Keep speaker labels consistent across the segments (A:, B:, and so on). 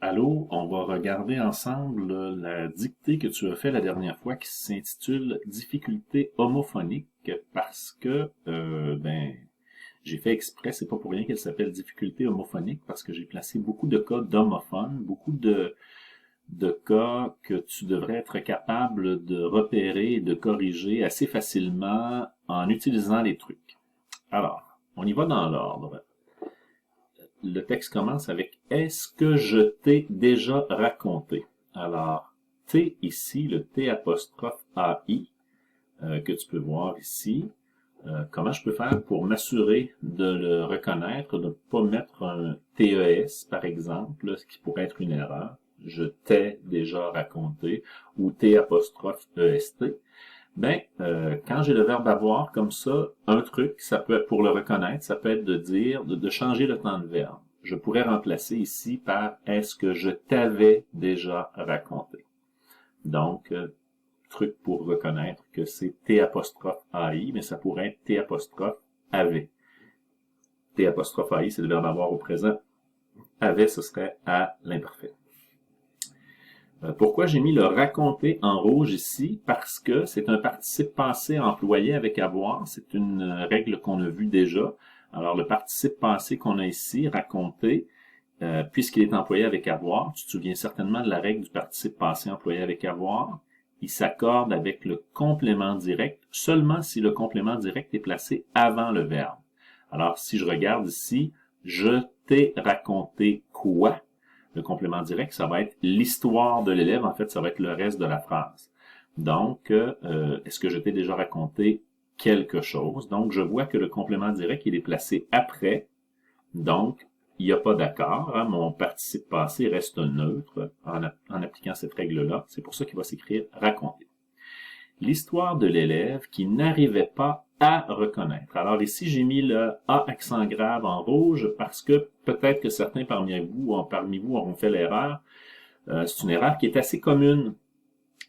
A: Allô, on va regarder ensemble la dictée que tu as fait la dernière fois qui s'intitule Difficulté homophonique parce que j'ai fait exprès, c'est pas pour rien qu'elle s'appelle Difficulté homophonique parce que j'ai placé beaucoup de cas d'homophones, beaucoup de cas que tu devrais être capable de repérer et de corriger assez facilement en utilisant les trucs. Alors, on y va dans l'ordre. Le texte commence avec « Est-ce que je t'ai déjà raconté ?» Alors, T ici, le T apostrophe AI, que tu peux voir ici. Comment je peux faire pour m'assurer de le reconnaître, de ne pas mettre un TES, par exemple, ce qui pourrait être une erreur. Je t'ai déjà raconté, ou T apostrophe EST. Quand j'ai le verbe avoir comme ça, un truc, ça peut être pour le reconnaître, ça peut être de dire, de changer le temps de verbe. Je pourrais remplacer ici par est-ce que je t'avais déjà raconté. Donc, truc pour reconnaître que c'est T apostrophe AI, mais ça pourrait être T apostrophe avait. T apostrophe AI, c'est le verbe avoir au présent. Avait, ce serait à l'imparfait. Pourquoi j'ai mis le raconter en rouge ici? Parce que c'est un participe passé employé avec avoir. C'est une règle qu'on a vue déjà. Alors, le participe passé qu'on a ici, raconter, puisqu'il est employé avec avoir, tu te souviens certainement de la règle du participe passé employé avec avoir, il s'accorde avec le complément direct seulement si le complément direct est placé avant le verbe. Alors, si je regarde ici, je t'ai raconté quoi? Le complément direct, ça va être l'histoire de l'élève. En fait, ça va être le reste de la phrase. Donc, est-ce que je t'ai déjà raconté quelque chose? Donc, je vois que le complément direct, il est placé après. Donc, il n'y a pas d'accord. Hein? Mon participe passé reste neutre en appliquant cette règle-là. C'est pour ça qu'il va s'écrire raconter. L'histoire de l'élève qui n'arrivait pas à reconnaître. Alors ici, j'ai mis le A accent grave en rouge parce que peut-être que certains parmi vous auront fait l'erreur. C'est une erreur qui est assez commune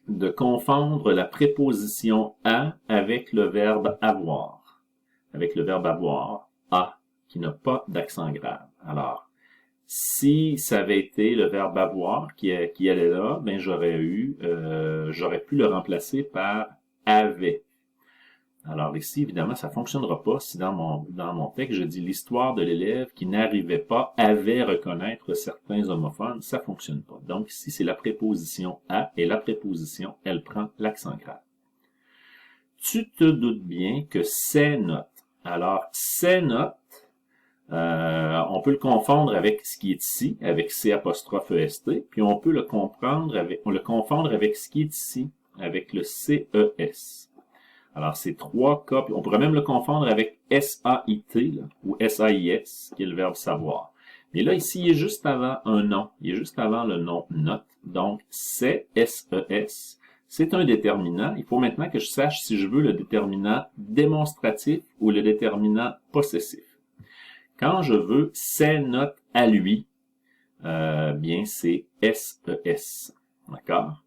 A: de confondre la préposition à avec le verbe avoir. Avec le verbe avoir, a, qui n'a pas d'accent grave. Alors, si ça avait été le verbe avoir qui allait là, ben j'aurais pu le remplacer par avait. Alors ici, évidemment, ça fonctionnera pas si dans mon texte, je dis l'histoire de l'élève qui n'arrivait pas avait reconnaître certains homophones, ça fonctionne pas. Donc ici, c'est la préposition à et la préposition, elle prend l'accent grave. Tu te doutes bien que ces notes. Alors, ces notes, on peut le confondre avec ce qui est ici, avec C apostrophe EST, puis on peut le confondre avec ce qui est ici, avec le CES. Alors, c'est trois cas. On pourrait même le confondre avec SAIT là, ou SAIS, qui est le verbe savoir. Mais là, ici, il est juste avant un nom. Il est juste avant le nom note. Donc, c'est SES. C'est un déterminant. Il faut maintenant que je sache si je veux le déterminant démonstratif ou le déterminant possessif. Quand je veux ces notes à lui, bien, c'est SES. D'accord?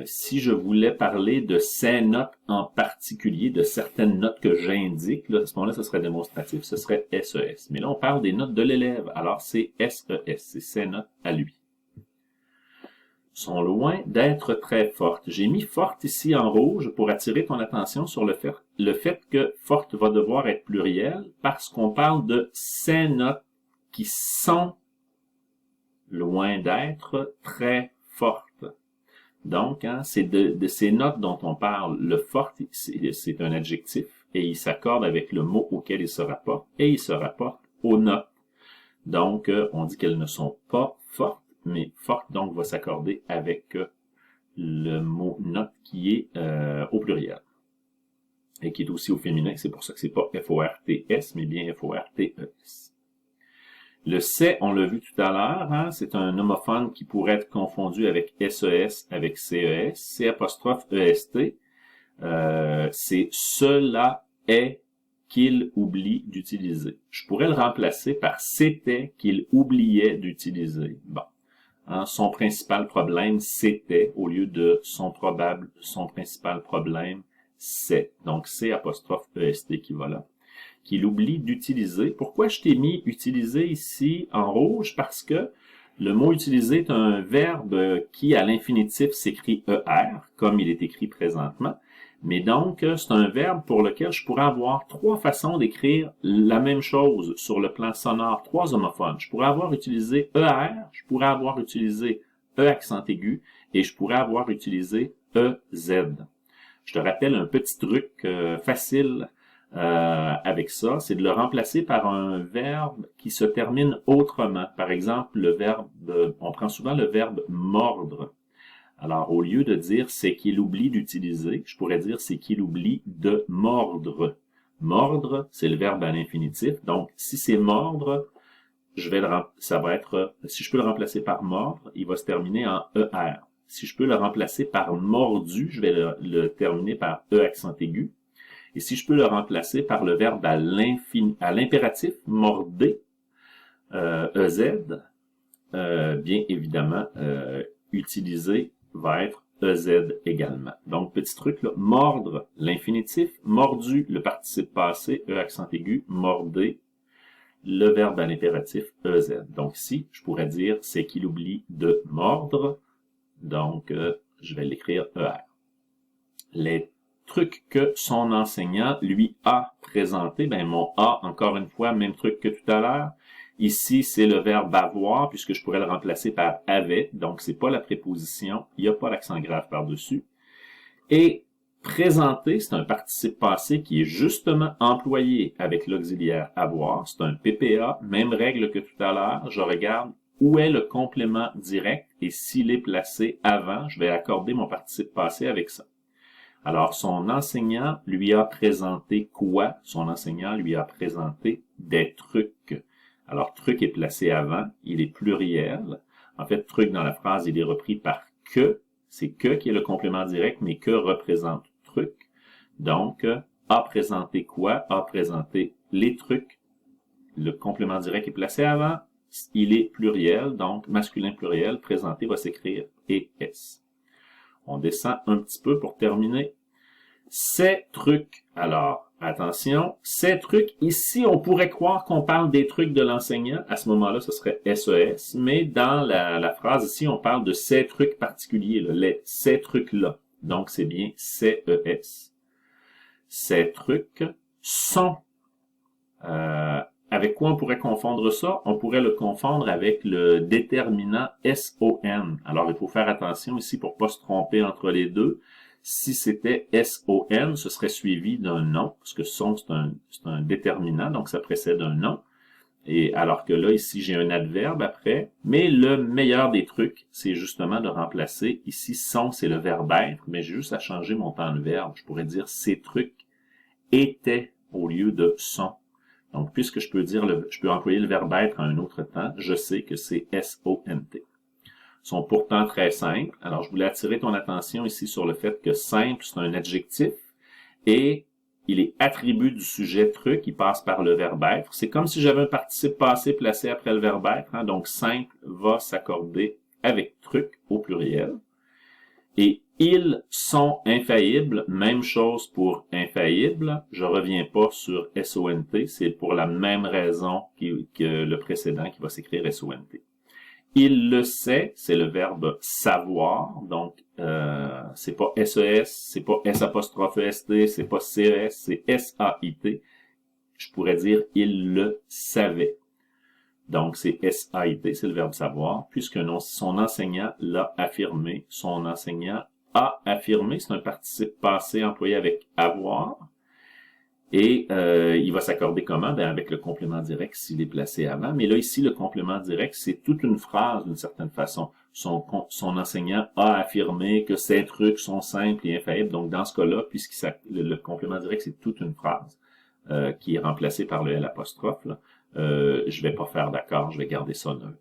A: Si je voulais parler de ces notes en particulier, de certaines notes que j'indique, là, à ce moment-là, ce serait démonstratif, ce serait SES. Mais là, on parle des notes de l'élève, alors c'est SES, c'est ces notes à lui. Sont loin d'être très fortes. J'ai mis forte ici en rouge pour attirer ton attention sur le fait que forte va devoir être pluriel parce qu'on parle de ces notes qui sont loin d'être très fortes. Donc, hein, c'est de ces notes dont on parle. Le fort, c'est un adjectif et il s'accorde avec le mot auquel il se rapporte et il se rapporte aux notes. Donc, on dit qu'elles ne sont pas fortes, mais forte donc va s'accorder avec le mot note qui est au pluriel et qui est aussi au féminin. C'est pour ça que c'est pas F-O-R-T-S, mais bien F-O-R-T-E-S. Le c'est, on l'a vu tout à l'heure, hein, c'est un homophone qui pourrait être confondu avec SES, avec CES, C apostrophe EST. C'est cela est qu'il oublie d'utiliser. Je pourrais le remplacer par c'était qu'il oubliait d'utiliser. Bon. Hein, son principal problème, c'était, au lieu de son principal problème, c'est. Donc, C apostrophe EST qui va là. Qu'il oublie d'utiliser. Pourquoi je t'ai mis utiliser ici en rouge? Parce que Le mot utilisé est un verbe qui, à l'infinitif, s'écrit ER, comme il est écrit présentement. Mais donc, c'est un verbe pour lequel je pourrais avoir trois façons d'écrire la même chose sur le plan sonore, trois homophones. Je pourrais avoir utilisé ER, je pourrais avoir utilisé E accent aigu, et je pourrais avoir utilisé EZ. Je te rappelle un petit truc facile avec ça, c'est de le remplacer par un verbe qui se termine autrement. Par exemple, on prend souvent le verbe mordre. Alors, au lieu de dire c'est qu'il oublie d'utiliser, je pourrais dire c'est qu'il oublie de mordre. Mordre, c'est le verbe à l'infinitif. Donc, si c'est mordre, ça va être, si je peux le remplacer par mordre, il va se terminer en ER. Si je peux le remplacer par mordu, je vais le terminer par E accent aigu. Et si je peux le remplacer par le verbe à l'impératif, mordez, EZ, bien évidemment, utiliser va être EZ également. Donc, petit truc là, mordre, l'infinitif, mordu, le participe passé, E accent aigu, mordez, le verbe à l'impératif, EZ. Donc ici, je pourrais dire c'est qu'il oublie de mordre, donc je vais l'écrire ER. Les truc que son enseignant lui a présenté, ben mon A, encore une fois, même truc que tout à l'heure. Ici, c'est le verbe avoir, puisque je pourrais le remplacer par avait, donc c'est pas la préposition, il n'y a pas l'accent grave par-dessus. Et présenter, c'est un participe passé qui est justement employé avec l'auxiliaire avoir, c'est un PPA, même règle que tout à l'heure, je regarde où est le complément direct, et s'il est placé avant, je vais accorder mon participe passé avec ça. Alors, son enseignant lui a présenté quoi? Son enseignant lui a présenté des trucs. Alors, truc est placé avant, il est pluriel. En fait, truc dans la phrase, il est repris par que. C'est que qui est le complément direct, mais que représente truc. Donc, a présenté quoi? A présenté les trucs. Le complément direct est placé avant, il est pluriel, donc masculin pluriel, présenté va s'écrire ES. On descend un petit peu pour terminer. Ces trucs, alors, attention, ces trucs, ici, on pourrait croire qu'on parle des trucs de l'enseignant. À ce moment-là, ce serait SES, mais dans la phrase ici, on parle de ces trucs particuliers, ces trucs-là. Donc, c'est bien CES. Ces trucs sont... avec quoi on pourrait confondre ça? On pourrait le confondre avec le déterminant SON. Alors, il faut faire attention ici pour pas se tromper entre les deux. Si c'était SON, ce serait suivi d'un nom, parce que son, c'est un déterminant, donc ça précède un nom. Et alors que là, ici, j'ai un adverbe après. Mais le meilleur des trucs, c'est justement de remplacer. Ici, son, c'est le verbe être, mais j'ai juste à changer mon temps de verbe. Je pourrais dire ces trucs étaient au lieu de sont. Donc, puisque je peux employer le verbe être à un autre temps, je sais que c'est S-O-N-T. Sont pourtant très simples. Alors, je voulais attirer ton attention ici sur le fait que simple, c'est un adjectif et il est attribut du sujet truc, il passe par le verbe être. C'est comme si j'avais un participe passé placé après le verbe être. Hein, donc, simple va s'accorder avec truc au pluriel. Et ils sont infaillibles, même chose pour infaillible. Je reviens pas sur SONT, c'est pour la même raison que le précédent qui va s'écrire SONT. Il le sait, c'est le verbe savoir, donc c'est pas SES, c'est pas S''EST, c'est pas CES, c'est SAIT. Je pourrais dire il le savait. Donc c'est SAIT, c'est le verbe savoir, puisque son enseignant l'a affirmé. Son enseignant a affirmé, c'est un participe passé employé avec avoir. Et il va s'accorder comment? Ben avec le complément direct s'il est placé avant. Mais là, ici, le complément direct, c'est toute une phrase d'une certaine façon. Son enseignant a affirmé que ces trucs sont simples et infaillibles. Donc, dans ce cas-là, puisque le complément direct, c'est toute une phrase qui est remplacée par le L', je vais pas faire d'accord, je vais garder ça neutre.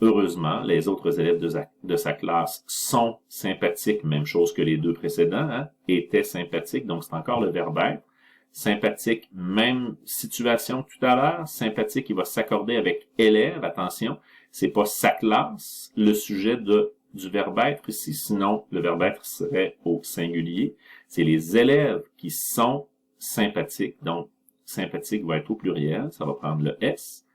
A: Heureusement, les autres élèves de sa classe sont sympathiques, même chose que les deux précédents, hein, étaient sympathiques, donc c'est encore le verbe être. Sympathique, même situation que tout à l'heure. Sympathique, il va s'accorder avec élève. Attention, c'est pas sa classe, le sujet du verbe être ici. Sinon, le verbe être serait au singulier. C'est les élèves qui sont sympathiques. Donc, sympathique va être au pluriel. Ça va prendre le S.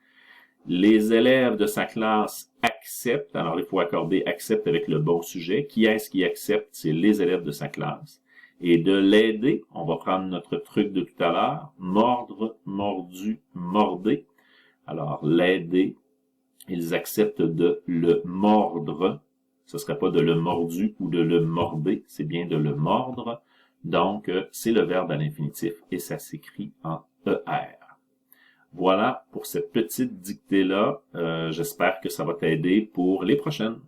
A: Les élèves de sa classe acceptent. Alors, il faut accorder accepte avec le bon sujet. Qui est-ce qui accepte? C'est les élèves de sa classe. Et de l'aider, on va prendre notre truc de tout à l'heure. Mordre, mordu, mordé. Alors, l'aider, ils acceptent de le mordre. Ce serait pas de le mordu ou de le morder, c'est bien de le mordre. Donc, c'est le verbe à l'infinitif et ça s'écrit en ER. Voilà pour cette petite dictée-là. J'espère que ça va t'aider pour les prochaines.